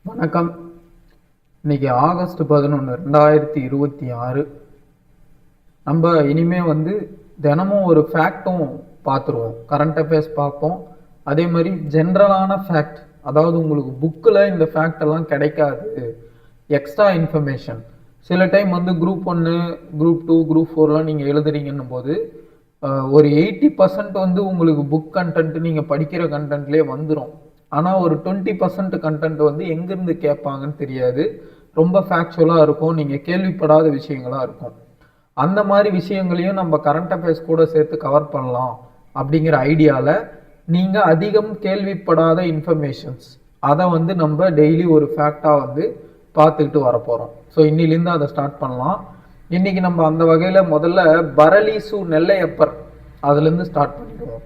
வணக்கம். இன்னைக்கு ஆகஸ்ட் 11 2026. நம்ம இனிமே தினமும் ஒரு ஃபேக்டும் பார்த்துருவோம். கரண்ட் அஃபேர்ஸ் பார்ப்போம். அதே மாதிரி ஜென்ரலான ஃபேக்ட், அதாவது உங்களுக்கு புக்கில் இந்த ஃபேக்ட் எல்லாம் கிடைக்காது, எக்ஸ்ட்ரா இன்ஃபர்மேஷன். சில டைம் குரூப் 1, குரூப் 2, குரூப் 4லாம் நீங்கள் எழுதுறீங்கன்னும் போது ஒரு 80% உங்களுக்கு புக் கண்டென்ட் நீங்கள் படிக்கிற கண்டென்ட்லேயே வந்துடும். ஆனால் ஒரு 20% கண்டென்ட் எங்கேருந்து கேட்பாங்கன்னு தெரியாது. ரொம்ப ஃபேக்சுவலாக இருக்கும், நீங்கள் கேள்விப்படாத விஷயங்களாக இருக்கும். அந்த மாதிரி விஷயங்களையும் நம்ம கரண்ட் அஃபேர்ஸ் கூட சேர்த்து கவர் பண்ணலாம் அப்படிங்கிற ஐடியாவில் நீங்கள் அதிகம் கேள்விப்படாத இன்ஃபர்மேஷன்ஸ் அதை நம்ம டெய்லி ஒரு ஃபேக்டாக பார்த்துக்கிட்டு வரப்போகிறோம். ஸோ இன்னிலேருந்து அதை ஸ்டார்ட் பண்ணலாம். இன்றைக்கி நம்ம அந்த வகையில் முதல்ல பரலீசு நெல்லையப்பர் அதுலேருந்து ஸ்டார்ட் பண்ணிடுவோம்.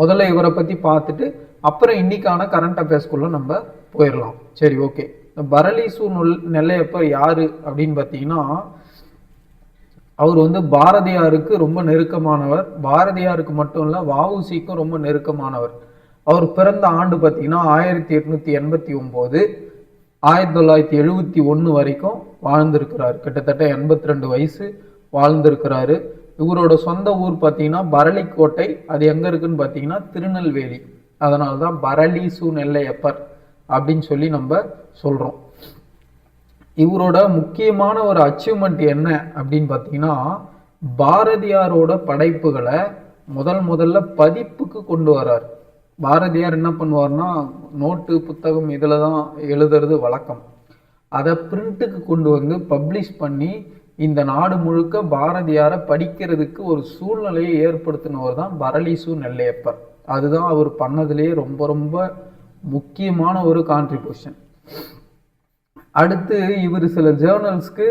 முதல்ல இவரை பற்றி பார்த்துட்டு அப்புறம் இன்னைக்கான கரண்ட் அஃபேர்ஸ்குள்ள நம்ம போயிடலாம். சரி, ஓகே. பரலீசு நெல்லையப்பர் யாரு அப்படின்னு பார்த்தீங்கன்னா, அவர் பாரதியாருக்கு ரொம்ப நெருக்கமானவர். பாரதியாருக்கு மட்டும் இல்லை, வஉசிக்கும் ரொம்ப நெருக்கமானவர். அவர் பிறந்த ஆண்டு பார்த்தீங்கன்னா 1889. 1971 வரைக்கும் வாழ்ந்திருக்கிறார். கிட்டத்தட்ட 82 வயசு வாழ்ந்திருக்கிறாரு. இவரோட சொந்த ஊர் பார்த்தீங்கன்னா பரளிக்கோட்டை. அது எங்கே இருக்குன்னு பார்த்தீங்கன்னா திருநெல்வேலி. அதனால தான் பரலீசு நெல்லையப்பர் அப்படின்னு சொல்லி நம்ம சொல்கிறோம். இவரோட முக்கியமான ஒரு அச்சீவ்மெண்ட் என்ன அப்படின்னு பார்த்தீங்கன்னா, பாரதியாரோட படைப்புகளை முதல்ல பதிப்புக்கு கொண்டு வர்றார். பாரதியார் என்ன பண்ணுவார்னா, நோட்டு புத்தகம் இதில் தான் எழுதுறது வழக்கம். அதை பிரிண்ட்டுக்கு கொண்டு பப்ளிஷ் பண்ணி இந்த நாடு முழுக்க பாரதியாரை படிக்கிறதுக்கு ஒரு சூழ்நிலையை ஏற்படுத்தினவர் தான் பரலீசு நெல்லையப்பர். அதுதான் அவர் பண்ணதுலேயே ரொம்ப ரொம்ப முக்கியமான ஒரு கான்ட்ரிபியூஷன். அடுத்து இவர் சில ஜேர்னல்ஸ்க்கு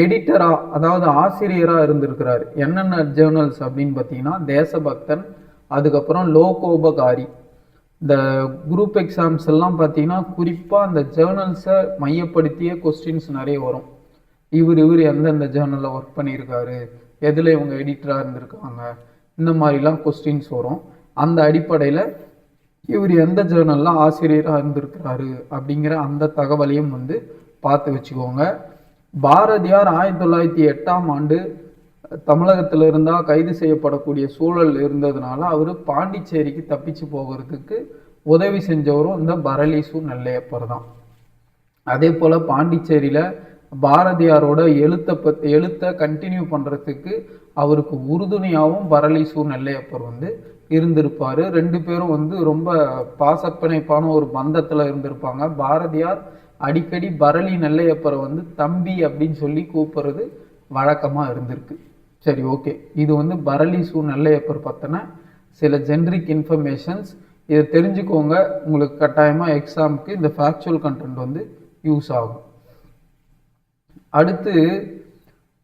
எடிட்டரா, அதாவது ஆசிரியராக இருந்திருக்கிறார். என்னென்ன ஜேர்னல்ஸ் அப்படின்னு பார்த்தீங்கன்னா, தேசபக்தன், அதுக்கப்புறம் லோகோபகாரி. இந்த குரூப் எக்ஸாம்ஸ் எல்லாம் பார்த்தீங்கன்னா குறிப்பாக அந்த ஜேர்னல்ஸை மையப்படுத்திய கொஸ்டின்ஸ் நிறைய வரும். இவர் எந்தெந்த ஜேர்னலில் ஒர்க் பண்ணியிருக்காரு, எதில் இவங்க எடிட்டராக இருந்திருக்காங்க, இந்த மாதிரிலாம் கொஸ்டின்ஸ் வரும். அந்த அடிப்படையில் இவர் எந்த ஜேர்னலில் ஆசிரியராக இருந்திருக்கிறாரு அப்படிங்கிற அந்த தகவலையும் பார்த்து வச்சுக்கோங்க. பாரதியார் 1908 தமிழகத்தில் இருந்தால் கைது செய்யப்படக்கூடிய சூழல் இருந்ததுனால அவர் பாண்டிச்சேரிக்கு தப்பிச்சு போகிறதுக்கு உதவி செஞ்சவரும் இந்த பரலீசு நெல்லையப்பர் தான். அதே போல் பாண்டிச்சேரியில் பாரதியாரோட எழுத்தை கண்டினியூ பண்ணுறதுக்கு அவருக்கு உறுதுணையாகவும் பரலீசு நெல்லையப்பர் இருந்திருப்பார். ரெண்டு பேரும் ரொம்ப பாசப்பிணைப்பான ஒரு பந்தத்தில் இருந்திருப்பாங்க. பாரதியார் அடிக்கடி பரலி நெல்லையப்பரை தம்பி அப்படின்னு சொல்லி கூப்பிடுறது வழக்கமாக இருந்திருக்கு. சரி, ஓகே. இது பரலீசு நெல்லையப்பர் பற்றின சில ஜென்ரிக் இன்ஃபர்மேஷன்ஸ். இதை தெரிஞ்சுக்கோங்க, உங்களுக்கு கட்டாயமாக எக்ஸாமுக்கு இந்த ஃபேக்சுவல் கண்டென்ட் யூஸ் ஆகும். அடுத்து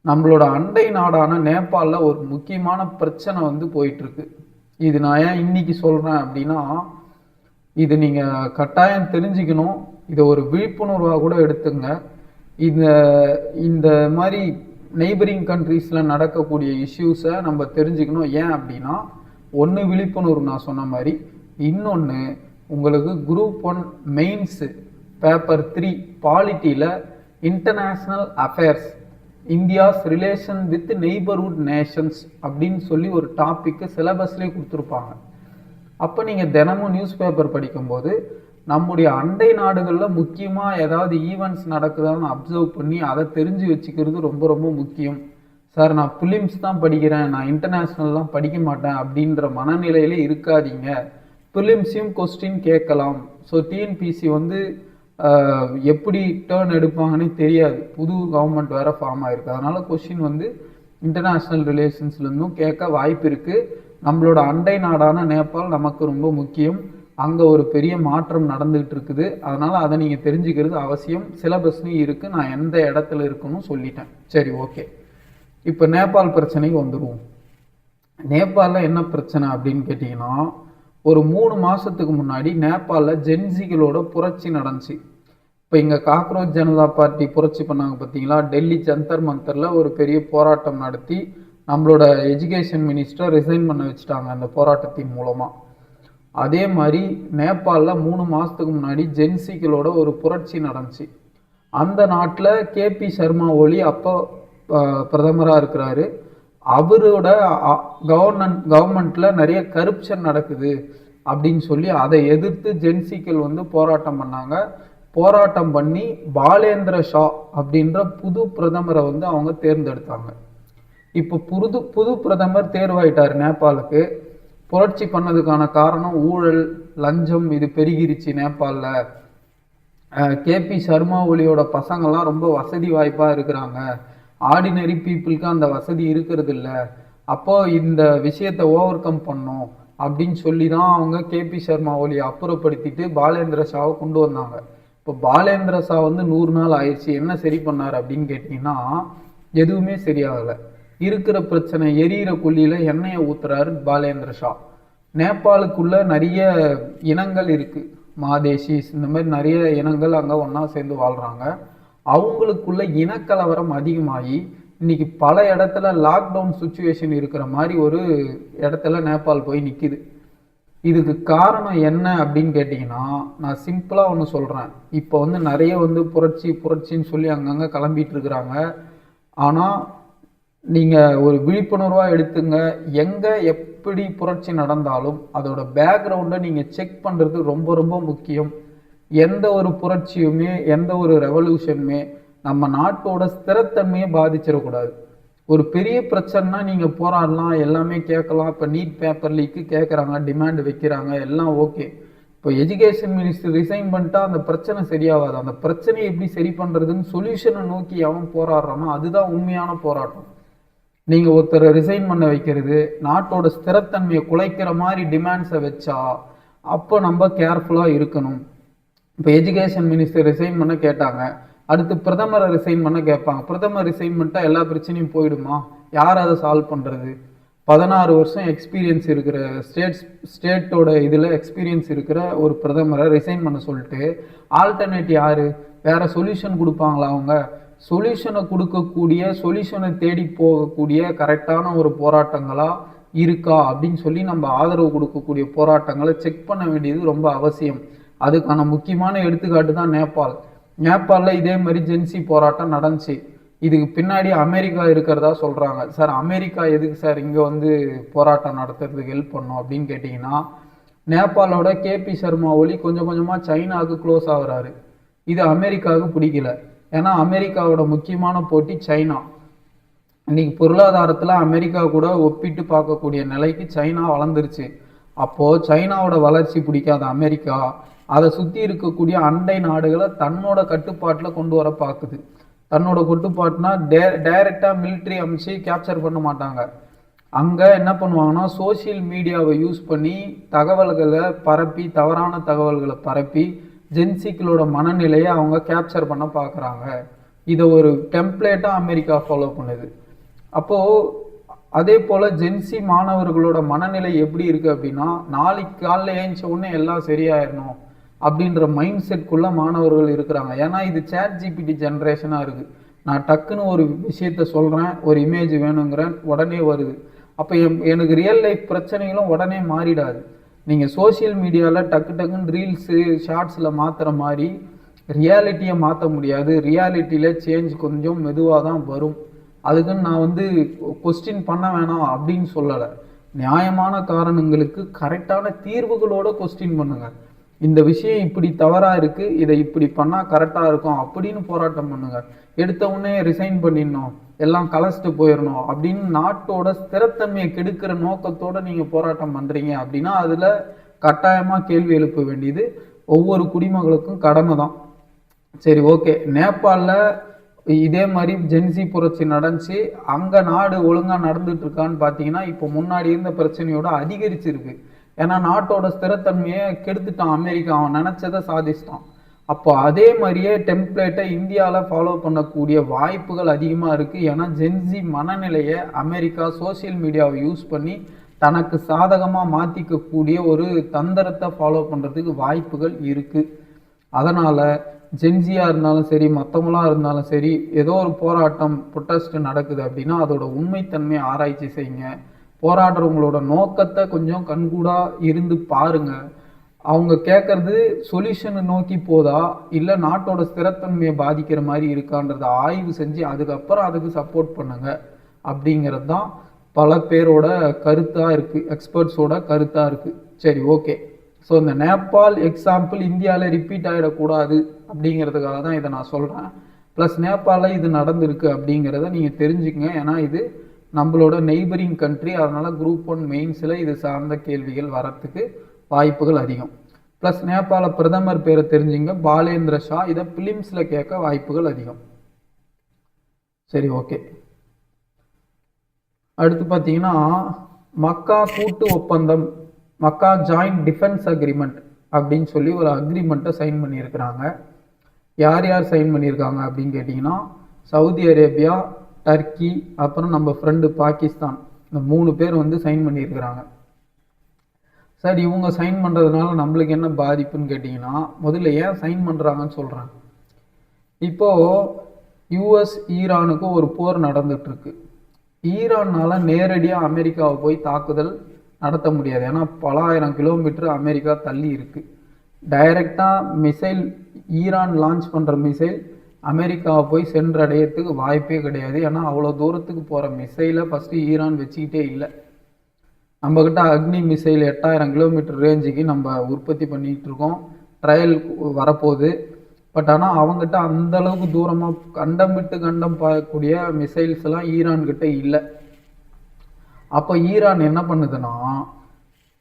நம்மளோட அண்டை நாடான நேபாளில் ஒரு முக்கியமான பிரச்சனை போயிட்டுருக்கு. இது நான் ஏன் இன்னைக்கு சொல்கிறேன் அப்படின்னா, இது நீங்கள் கட்டாயம் தெரிஞ்சுக்கணும். இதை ஒரு விழிப்புணர்வாக கூட எடுத்துங்க. இந்த மாதிரி நெய்பரிங் கண்ட்ரீஸில் நடக்கக்கூடிய இஷ்யூஸை நம்ம தெரிஞ்சுக்கணும். ஏன் அப்படின்னா, ஒன்று விழிப்புணர்வு நான் சொன்ன மாதிரி, இன்னொன்று உங்களுக்கு குரூப் 1 மெயின்ஸு பேப்பர் 3 பாலிட்டியில் international affairs India's relation with neighbourhood nations அப்படின்னு சொல்லி ஒரு டாப்பிக்கு சிலபஸ்லேயே கொடுத்துருப்பாங்க. அப்போ நீங்கள் தினமும் நியூஸ் பேப்பர் படிக்கும்போது நம்முடைய அண்டை நாடுகளில் முக்கியமாக ஏதாவது ஈவெண்ட்ஸ் நடக்குதான்னு அப்சர்வ் பண்ணி அதை தெரிஞ்சு வச்சுக்கிறது ரொம்ப ரொம்ப முக்கியம். சார், நான் பிலிம்ஸ் தான் படிக்கிறேன், நான் இன்டர்நேஷ்னல்லாம் படிக்க மாட்டேன் அப்படின்ற மனநிலையிலே இருக்காதீங்க. பிலிம்ஸையும் கொஸ்டின் கேட்கலாம். ஸோ டிஎன்பிசி எப்படி டேர்ன் எடுப்பாங்கன்னே தெரியாது. புது கவர்மெண்ட் வேறு ஃபார்ம் ஆகிருக்கு. அதனால் கொஸ்டின் இன்டர்நேஷ்னல் ரிலேஷன்ஸ்லேருந்தும் கேட்க வாய்ப்பு இருக்குது. நம்மளோட அண்டை நாடான நேபாள் நமக்கு ரொம்ப முக்கியம். அங்கே ஒரு பெரிய மாற்றம் நடந்துகிட்டு இருக்குது. அதனால் அதை நீங்கள் தெரிஞ்சுக்கிறது அவசியம். சிலபஸ்லையும் இருக்குது. நான் எந்த இடத்துல இருக்குன்னு சொல்லிட்டேன். சரி, ஓகே. இப்போ நேபாள் பிரச்சனைக்கு வந்துடுவோம். நேபாளில் என்ன பிரச்சனை அப்படின்னு கேட்டிங்கன்னா, ஒரு 3 மாதத்துக்கு முன்னாடி நேபாளில் ஜென்சிகளோட புரட்சி நடந்துச்சு. இப்போ இங்கே காக்ரோச் ஜனதா பார்ட்டி புரட்சி பண்ணாங்க பார்த்தீங்களா, டெல்லி ஜந்தர் மந்தரில் ஒரு பெரிய போராட்டம் நடத்தி நம்மளோட எஜுகேஷன் மினிஸ்டர் ரிசைன் பண்ண வச்சுட்டாங்க அந்த போராட்டத்தின் மூலமாக. அதே மாதிரி நேபாளில் 3 மாதத்துக்கு முன்னாடி ஜென்சிகளோட ஒரு புரட்சி நடந்துச்சு. அந்த நாட்டில் கேபி சர்மா ஒலி அப்போ பிரதமராக இருக்கிறாரு. அவரோட கவர்மெண்ட்டில் நிறைய கரப்ஷன் நடக்குது அப்படின்னு சொல்லி அதை எதிர்த்து ஜென்சிகள் வந்து போராட்டம் பண்ணாங்க. போராட்டம் பண்ணி பாலேந்திர ஷா அப்படின்ற புது பிரதமரை வந்து அவங்க தேர்ந்தெடுத்தாங்க. இப்போ புது பிரதமர் தேர்வாயிட்டார் நேபாளுக்கு. புரட்சி பண்ணதுக்கான காரணம் ஊழல், லஞ்சம் இது பெருகிருச்சு நேபாளில். கேபி சர்மா ஒலியோட பசங்கள்லாம் ரொம்ப வசதி வாய்ப்பாக இருக்கிறாங்க, ஆர்டினரி பீப்புளுக்கு அந்த வசதி இருக்கிறது இல்லை. அப்போ இந்த விஷயத்தை ஓவர் கம் பண்ணோம் அப்படின்னு சொல்லி தான் அவங்க கேபி சர்மா ஒலியை அப்புறப்படுத்திட்டு பாலேந்திர ஷாவை கொண்டு வந்தாங்க. இப்போ பாலேந்திர ஷா வந்து 100 நாள் ஆயிடுச்சு, என்ன சரி பண்ணார் அப்படின்னு கேட்டிங்கன்னா எதுவுமே சரியாகலை. இருக்கிற பிரச்சனை, எரியிற கொல்லியில் எண்ணெயை ஊத்துறாரு பாலேந்திர ஷா. நேபாளுக்குள்ள நிறைய இனங்கள் இருக்குது, மாதேஷிஸ், இந்த மாதிரி நிறைய இனங்கள் அங்கே ஒன்றா சேர்ந்து வாழ்கிறாங்க. அவங்களுக்குள்ள இனக்கலவரம் அதிகமாகி இன்னைக்கு பல இடத்துல லாக்டவுன் சுச்சுவேஷன் இருக்கிற மாதிரி ஒரு இடத்துல நேபாள் போய் நிற்கிது. இதுக்கு காரணம் என்ன அப்படின்னு கேட்டிங்கன்னா நான் சிம்பிளாக ஒன்று சொல்கிறேன். இப்போ வந்து நிறைய வந்து புரட்சின்னு சொல்லி அங்கங்கே கிளம்பிட்டு இருக்கிறாங்க. ஆனால் நீங்கள் ஒரு விழிப்புணர்வாக எடுத்துங்க. எங்கே எப்படி புரட்சி நடந்தாலும் அதோட பேக்ரவுண்டை நீங்கள் செக் பண்ணுறது ரொம்ப ரொம்ப முக்கியம். எந்த ஒரு புரட்சியுமே எந்த ஒரு ரெவல்யூஷனுமே நம்ம நாட்டோட ஸ்திரத்தன்மையை பாதிச்சிடக்கூடாது. ஒரு பெரிய பிரச்சனைனா நீங்கள் போராடலாம், எல்லாமே கேட்கலாம். இப்போ நீட் பேப்பர் லீக்கு கேட்குறாங்க, டிமாண்ட் வைக்கிறாங்க, எல்லாம் ஓகே. இப்போ எஜுகேஷன் மினிஸ்டர் ரிசைன் பண்ணிட்டா அந்த பிரச்சனை சரியாகாது. அந்த பிரச்சனையை எப்படி சரி பண்ணுறதுன்னு சொல்யூஷனை நோக்கி அவன் போராடுறானோ அதுதான் உண்மையான போராட்டம். நீங்கள் ஒருத்தரை ரிசைன் பண்ண வைக்கிறது, நாட்டோட ஸ்திரத்தன்மையை குலைக்கிற மாதிரி டிமாண்ட்ஸை வச்சா அப்போ நம்ம கேர்ஃபுல்லாக இருக்கணும். இப்போ எஜுகேஷன் மினிஸ்டர் ரிசைன் பண்ண கேட்டாங்க, அடுத்து பிரதமரை ரிசைன் பண்ண கேட்பாங்க. பிரதமர் ரிசைன் பண்ணிட்டா எல்லா பிரச்சனையும் போயிடுமா? யார் அதை சால்வ் பண்ணுறது? 16 வருஷம் எக்ஸ்பீரியன்ஸ் இருக்கிற ஸ்டேட்டோட இதில் எக்ஸ்பீரியன்ஸ் இருக்கிற ஒரு பிரதமரை ரிசைன் பண்ண சொல்லிட்டு ஆல்டர்னேட் யார்? வேறு சொல்யூஷன் கொடுப்பாங்களா? அவங்க சொல்யூஷனை கொடுக்கக்கூடிய, சொல்யூஷனை தேடி போகக்கூடிய கரெக்டான ஒரு போராட்டங்களாக இருக்கா அப்படின்னு சொல்லி நம்ம ஆதரவு கொடுக்கக்கூடிய போராட்டங்களை செக் பண்ண வேண்டியது ரொம்ப அவசியம். அதுக்கான முக்கியமான எடுத்துக்காட்டு தான் நேபாளில் இதே மாதிரி ஜென்சி போராட்டம் நடந்துச்சு. இதுக்கு பின்னாடி அமெரிக்கா இருக்கிறதா சொல்கிறாங்க. சார் அமெரிக்கா எதுக்கு சார் இங்கே வந்து போராட்டம் நடத்துறதுக்கு ஹெல்ப் பண்ணோம் அப்படின்னு கேட்டிங்கன்னா, நேபாளோட கேபி சர்மா ஒலி கொஞ்சம் கொஞ்சமாக சைனாவுக்கு க்ளோஸ் ஆகுறாரு. இது அமெரிக்காவுக்கு பிடிக்கல. ஏன்னா அமெரிக்காவோட முக்கியமான போட்டி சைனா. இன்னைக்கு பொருளாதாரத்தில் அமெரிக்கா கூட ஒப்பிட்டு பார்க்கக்கூடிய நிலைக்கு சைனா வளர்ந்துருச்சு. அப்போது சைனாவோட வளர்ச்சி பிடிக்காத அமெரிக்கா அதை சுற்றி இருக்கக்கூடிய அண்டை நாடுகளை தன்னோட கட்டுப்பாட்டில் கொண்டு வர பார்க்குது. தன்னோட கட்டுப்பாட்டுனா டைரெக்டாக மிலிட்ரி அமைச்சு கேப்சர் பண்ண மாட்டாங்க. அங்கே என்ன பண்ணுவாங்கன்னா சோசியல் மீடியாவை யூஸ் பண்ணி தகவல்களை பரப்பி, தவறான தகவல்களை பரப்பி ஜென்சிகளோட மனநிலையை அவங்க கேப்சர் பண்ண பார்க்குறாங்க. இதை ஒரு டெம்ப்ளேட்டாக அமெரிக்கா ஃபாலோ பண்ணுது. அப்போது அதே போல் ஜென்சி மாணவர்களோட மனநிலை எப்படி இருக்குது அப்படின்னா, நாளைக்கு காலையில் ஏஞ்ச உடனே எல்லாம் சரியாயிடணும் அப்படின்ற மைண்ட் செட்குள்ளே மாணவர்கள் இருக்கிறாங்க. ஏன்னா இது ChatGPT ஜென்ரேஷனாக இருக்குது. நான் டக்குன்னு ஒரு விஷயத்த சொல்கிறேன், ஒரு இமேஜ் வேணுங்கிறேன், உடனே வருது. அப்போ எனக்கு ரியல் லைஃப் பிரச்சனைகளும் உடனே மாறிடாது. நீங்கள் சோசியல் மீடியாவில் டக்குன்னு ரீல்ஸு ஷார்ட்ஸில் மாற்றுற மாதிரி ரியாலிட்டியை மாற்ற முடியாது. ரியாலிட்டியில் சேஞ்ச் கொஞ்சம் மெதுவாக தான் வரும். அதுக்குன்னு நான் வந்து கொஸ்டின் பண்ண வேணாம் அப்படின்னு சொல்லலை. நியாயமான காரணங்களுக்கு கரெக்டான தீர்வுகளோட கொஸ்டின் பண்ணுங்கள். இந்த விஷயம் இப்படி தவறாக இருக்குது, இதை இப்படி பண்ணால் கரெக்டாக இருக்கும் அப்படின்னு போராட்டம் பண்ணுங்கள். எடுத்த உடனே ரிசைன் பண்ணிடணும், எல்லாம் கலச்சிட்டு போயிடணும் அப்படின்னு நாட்டோட ஸ்திரத்தன்மையை கெடுக்கிற நோக்கத்தோடு நீங்கள் போராட்டம் பண்ணுறீங்க அப்படின்னா அதில் கட்டாயமாக கேள்வி எழுப்ப வேண்டியது ஒவ்வொரு குடிமகளுக்கும் கடமை தான். சரி, ஓகே. நேபாளில் இதே மாதிரி ஜென்சி புரட்சி நடந்துச்சு. அங்கே நாடு ஒழுங்காக நடந்துட்டு இருக்கான்னு பார்த்தீங்கன்னா இப்போ முன்னாடி இருந்த பிரச்சனையோட அதிகரிச்சிருக்கு. ஏன்னா நாட்டோட ஸ்திரத்தன்மையை கெடுத்துட்டான் அமெரிக்கா, அவன் நினச்சதை சாதிச்சிட்டான். அப்போ அதே மாதிரியே டெம்ப்ளேட்டை இந்தியாவில் ஃபாலோ பண்ணக்கூடிய வாய்ப்புகள் அதிகமாக இருக்குது. ஏன்னா ஜென்சி மனநிலையை அமெரிக்கா சோசியல் மீடியாவை யூஸ் பண்ணி தனக்கு சாதகமாக மாற்றிக்கக்கூடிய ஒரு தந்திரத்தை ஃபாலோ பண்ணுறதுக்கு வாய்ப்புகள் இருக்குது. அதனால் ஜென்சியாக இருந்தாலும் சரி, மற்றவங்களாக இருந்தாலும் சரி, ஏதோ ஒரு போராட்டம் ப்ரொட்டஸ்ட் நடக்குது அப்படின்னா அதோட உண்மைத்தன்மையை ஆராய்ச்சி செய்யுங்க. போராடுறவங்களோட நோக்கத்தை கொஞ்சம் கண்கூடா இருந்து பாருங்க. அவங்க கேட்கறது சொல்யூஷனை நோக்கி போதா, இல்லை நாட்டோட ஸ்திரத்தன்மையை பாதிக்கிற மாதிரி இருக்கான்றதை ஆய்வு செஞ்சு அதுக்கப்புறம் அதுக்கு சப்போர்ட் பண்ணுங்க அப்படிங்கிறது தான் பல பேரோட கருத்தாக இருக்குது, எக்ஸ்பர்ட்ஸோட கருத்தாக இருக்குது. சரி, ஓகே. ஸோ இந்த நேபாள் எக்ஸாம்பிள் இந்தியாவில் ரிப்பீட் ஆகிடக்கூடாது அப்படிங்கிறதுக்காக தான் இதை நான் சொல்கிறேன். ப்ளஸ் நேபாளில் இது நடந்திருக்கு அப்படிங்கிறத நீங்கள் தெரிஞ்சுக்கங்க. ஏன்னா இது நம்மளோட நெய்பரிங் கண்ட்ரி, அதனால் குரூப் 1 மெயின்ஸில் இது சார்ந்த கேள்விகள் வரத்துக்கு வாய்ப்புகள் அதிகம். ப்ளஸ் நேபாள பிரதமர் பேரை தெரிஞ்சுங்க, பாலேந்திர ஷா. இதை பிலிம்ஸில் கேட்க வாய்ப்புகள் அதிகம். சரி, ஓகே. அடுத்து பார்த்தீங்கன்னா மக்கா கூட்டு ஒப்பந்தம், மக்கா ஜாயிண்ட் டிஃபென்ஸ் அக்ரிமெண்ட் அப்படின்னு சொல்லி ஒரு அக்ரிமெண்ட்டை சைன் பண்ணியிருக்கிறாங்க. யார் யார் சைன் பண்ணியிருக்காங்க அப்படின்னு கேட்டிங்கன்னா சவுதி அரேபியா, டர்க்கி, அப்புறம் நம்ம ஃப்ரெண்டு பாகிஸ்தான், இந்த 3 பேர் வந்து சைன் பண்ணியிருக்கிறாங்க. சார் இவங்க சைன் பண்ணுறதுனால நம்மளுக்கு என்ன பாதிப்புன்னு கேட்டிங்கன்னா, முதல்ல ஏன் சைன் பண்ணுறாங்கன்னு சொல்கிறேன். இப்போது யூஎஸ் ஈரானுக்கு ஒரு போர் நடந்துகிட்ருக்கு. ஈரானால் நேரடியாக அமெரிக்காவை போய் தாக்குதல் நடத்த முடியாது. ஏன்னா பல ஆயிரம் கிலோமீட்டர் அமெரிக்கா தள்ளி இருக்குது. டைரெக்டாக மிசைல், ஈரான் லான்ச் பண்ணுற மிசைல் அமெரிக்காவை போய் சென்றடையத்துக்கு வாய்ப்பே கிடையாது. ஏன்னா அவ்வளோ தூரத்துக்கு போகிற மிசைலை ஃபஸ்ட்டு ஈரான் வச்சுக்கிட்டே இல்லை. நம்மக்கிட்ட அக்னி மிசைல் 8000 கிலோமீட்டர் ரேஞ்சுக்கு நம்ம உற்பத்தி பண்ணிகிட்டு இருக்கோம், ட்ரையல் வரப்போகுது. பட் ஆனால் அவங்ககிட்ட அந்தளவுக்கு தூரமாக கண்டம் விட்டு கண்டம் பார்க்கக்கூடிய மிசைல்ஸ் எல்லாம் ஈரான்கிட்ட இல்லை. அப்போ ஈரான் என்ன பண்ணுதுன்னா,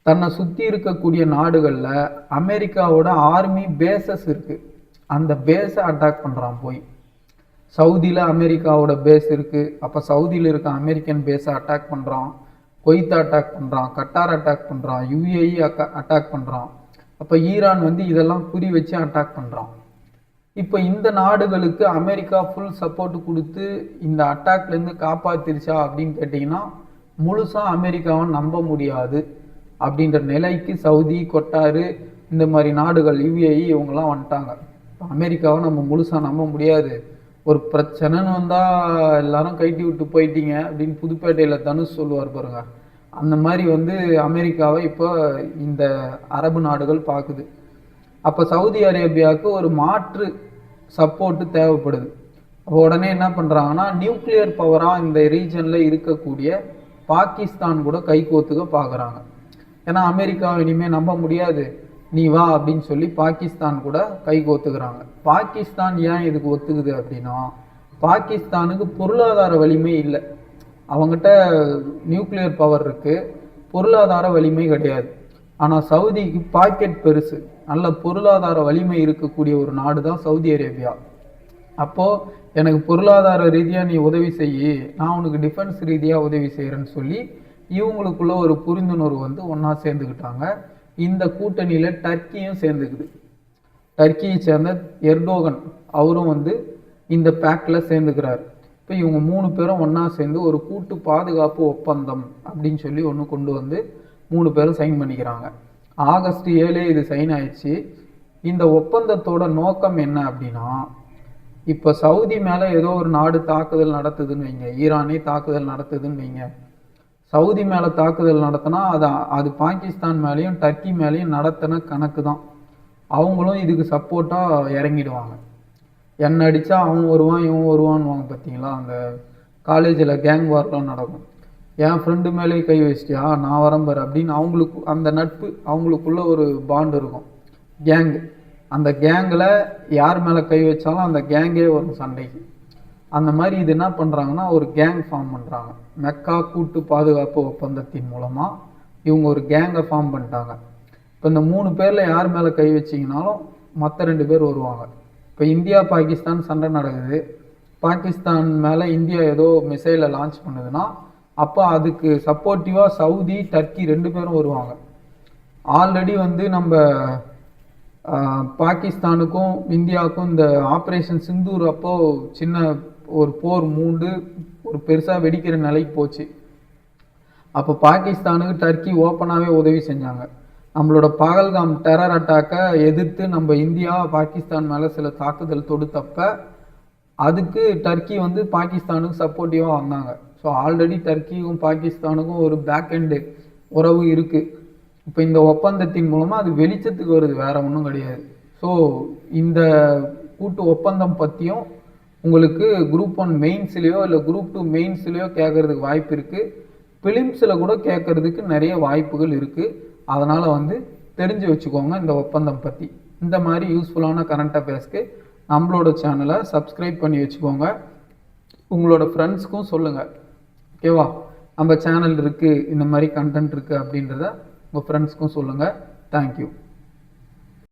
தன்னை சுற்றி இருக்கக்கூடிய நாடுகளில் அமெரிக்காவோட ஆர்மி பேசஸ் இருக்குது, அந்த பேஸை அட்டாக் பண்ணுறான். போய் சவுதியில் அமெரிக்காவோட பேஸ் இருக்குது, அப்போ சவுதியில் இருக்க அமெரிக்கன் பேஸை அட்டாக் பண்ணுறான். குவைத்தை அட்டாக் பண்ணுறான், கட்டார் அட்டாக் பண்ணுறான், யுஏஇ அட்டாக் பண்ணுறான். அப்போ ஈரான் வந்து இதெல்லாம் குறி வச்சு அட்டாக் பண்ணுறான். இப்போ இந்த நாடுகளுக்கு அமெரிக்கா ஃபுல் சப்போர்ட் கொடுத்து இந்த அட்டாக்லேருந்து காப்பாற்றிருச்சா அப்படின்னு கேட்டிங்கன்னா முழுசாக அமெரிக்காவை நம்ப முடியாது அப்படின்ற நிலைக்கு சவுதி, கொட்டாரு, இந்த மாதிரி நாடுகள், யுஏஇ இவங்கெல்லாம் வந்துட்டாங்க. அமெரிக்காவை நம்ம முழுசாக நம்ப முடியாது, ஒரு பிரச்சனைன்னு வந்தால் எல்லாரும் கைட்டி விட்டு போயிட்டீங்க அப்படின்னு புதுப்பேட்டையில் தனுஷ் சொல்லுவார் பாருங்க. அந்த மாதிரி வந்து அமெரிக்காவை இப்போ இந்த அரபு நாடுகள் பார்க்குது. அப்போ சவுதி அரேபியாவுக்கு ஒரு மாற்று சப்போர்ட்டு தேவைப்படுது. அப்போ உடனே என்ன பண்ணுறாங்கன்னா, நியூக்ளியர் பவராக இந்த ரீஜனில் இருக்கக்கூடிய பாகிஸ்தான் கூட கைகோத்துக்க பார்க்குறாங்க. ஏன்னா அமெரிக்காவை இனிமேல் நம்ப முடியாது, நீ வா அப்படின்னு சொல்லி பாகிஸ்தான் கூட கைகோத்துக்கிறாங்க. பாகிஸ்தான் ஏன் இதுக்கு ஒத்துக்குது அப்படின்னா, பாகிஸ்தானுக்கு பொருளாதார வலிமை இல்லை. அவங்ககிட்ட நியூக்ளியர் பவர் இருக்குது, பொருளாதார வலிமை கிடையாது. ஆனால் சவுதிக்கு பாக்கெட் பெருசு, நல்ல பொருளாதார வலிமை இருக்கக்கூடிய ஒரு நாடு தான் சவுதி அரேபியா. அப்போது எனக்கு பொருளாதார ரீதியாக நீ உதவி செய்யி, நான் உனக்கு டிஃபென்ஸ் ரீதியாக உதவி செய்கிறேன்னு சொல்லி இவங்களுக்குள்ள ஒரு புரிந்துணர்வு வந்து ஒன்றா சேர்ந்துக்கிட்டாங்க. இந்த கூட்டணியில் டர்க்கியும் சேர்ந்துக்குது. டர்க்கியை சேர்ந்த எர்டோகன் அவரும் வந்து இந்த பேக்கில் சேர்ந்துக்கிறார். இப்போ இவங்க 3 பேரும் ஒன்றா சேர்ந்து ஒரு கூட்டு பாதுகாப்பு ஒப்பந்தம் அப்படின்னு சொல்லி ஒன்று கொண்டு வந்து 3 பேரும் சைன் பண்ணிக்கிறாங்க. ஆகஸ்ட் 7 இது சைன் ஆயிடுச்சு. இந்த ஒப்பந்தத்தோட நோக்கம் என்ன அப்படின்னா, இப்போ சவுதி மேலே ஏதோ ஒரு நாடு தாக்குதல் நடத்துதுன்னு வைங்க, ஈரானே தாக்குதல் நடத்துதுன்னு வைங்க. சவுதி மேலே தாக்குதல் நடத்தினா அது பாகிஸ்தான் மேலேயும் டர்க்கி மேலேயும் நடத்தின கணக்கு தான். அவங்களும் இதுக்கு சப்போர்ட்டாக இறங்கிடுவாங்க. என்ன அடித்தா அவன் வருவான் இவன் வருவான்னுவாங்க பார்த்தீங்களா, அந்த காலேஜில் கேங் வார்லாம் நடக்கும். என் ஃப்ரெண்டு மேலே கை வச்சிட்டியா நான் வரம்பர் அப்படின்னு அவங்களுக்கு அந்த நட்பு, அவங்களுக்குள்ள ஒரு பாண்டு இருக்கும், கேங்கு. அந்த கேங்கில் யார் மேலே கை வச்சாலும் அந்த கேங்கே வரும் சண்டைக்கு. அந்த மாதிரி இது என்ன பண்ணுறாங்கன்னா ஒரு கேங் ஃபார்ம் பண்ணுறாங்க. மெக்கா கூட்டு பாதுகாப்பு ஒப்பந்தத்தின் மூலமாக இவங்க ஒரு கேங்கை ஃபார்ம் பண்ணிட்டாங்க. இப்போ இந்த 3 பேரில் யார் மேலே கை வச்சிங்கனாலும் மற்ற 2 பேர் வருவாங்க. இப்போ இந்தியா பாகிஸ்தான் சண்டை நடக்குது, பாகிஸ்தான் மேலே இந்தியா ஏதோ மிசைலை லான்ச் பண்ணுதுன்னா அப்போ அதுக்கு சப்போர்ட்டிவாக சவுதி, டர்க்கி 2 பேரும் வருவாங்க. ஆல்ரெடி வந்து நம்ம பாகிஸ்தானுக்கும் இந்தியாவுக்கும் இந்த ஆப்ரேஷன் சிந்தூர் அப்போது சின்ன ஒரு போர் மூண்டு ஒரு பெருசாக வெடிக்கிற நிலைக்கு போச்சு. அப்போ பாகிஸ்தானுக்கு டர்க்கி ஓப்பனாகவே உதவி செஞ்சாங்க. நம்மளோட பகல்காம் டெரர் அட்டாக்கை எதிர்த்து நம்ம இந்தியா பாகிஸ்தான் மேலே சில தாக்குதல் தொடுத்தப்ப அதுக்கு டர்க்கி வந்து பாகிஸ்தானுக்கு சப்போர்ட்டிவாக வந்தாங்க. ஸோ ஸோ ஆல்ரெடி டர்க்கியும் பாகிஸ்தானுக்கும் ஒரு பேக் எண்டு உறவு இருக்குது. இப்போ இந்த ஒப்பந்தத்தின் மூலமாக அது வெளிச்சத்துக்கு வருது, வேற ஒன்றும் கிடையாது. ஸோ இந்த கூட்டு ஒப்பந்தம் பற்றியும் உங்களுக்கு குரூப் 1 மெயின்ஸ்லேயோ இல்லை குரூப் 2 மெயின்ஸ்லேயோ கேட்கறதுக்கு வாய்ப்பு இருக்குது. பிலிம்ஸில் கூட கேட்கறதுக்கு நிறைய வாய்ப்புகள் இருக்குது. அதனால் வந்து தெரிஞ்சு வச்சுக்கோங்க இந்த ஒப்பந்தம் பற்றி. இந்த மாதிரி யூஸ்ஃபுல்லான கரண்ட் அஃபேர்ஸ்க்கு நம்மளோட சேனலை சப்ஸ்கிரைப் பண்ணி வச்சுக்கோங்க. உங்களோட ஃப்ரெண்ட்ஸ்க்கும் சொல்லுங்கள். ஓகேவா? நம்ம சேனல் இருக்குது, இந்த மாதிரி கண்டென்ட் இருக்குது அப்படின்றத உங்கள் ஃப்ரெண்ட்ஸ்க்கும் சொல்லுங்கள். தேங்க்யூ.